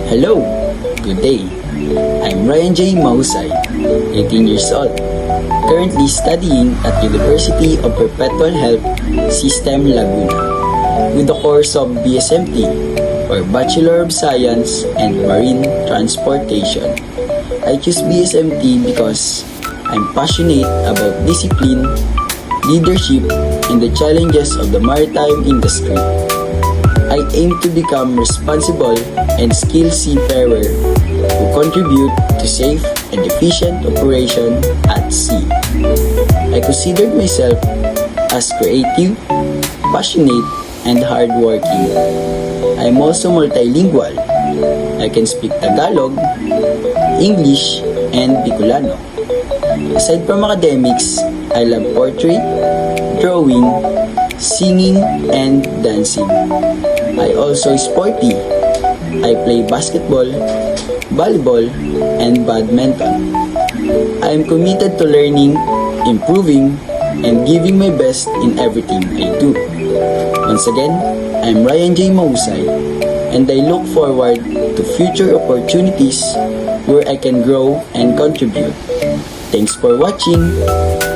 Hello, good day. I'm Ryan J. Mahusay, 18 years old, currently studying at University of Perpetual Health System Laguna with the course of BSMT or Bachelor of Science and Marine Transportation. I choose BSMT because I'm passionate about discipline, leadership, and the challenges of the maritime industry. I aim to become responsible and skilled seafarer who contribute to safe and efficient operation at sea. I considered myself as creative, passionate, and hardworking. I am also multilingual. I can speak Tagalog, English, and Bicolano. Aside from academics, I love poetry, drawing, singing, and dancing. I also sporty. I play basketball, volleyball, and badminton. I am committed to learning, improving, and giving my best in everything I do. Once again, I'm Ryan J. Mahusay, and I look forward to future opportunities where I can grow and contribute. Thanks for watching!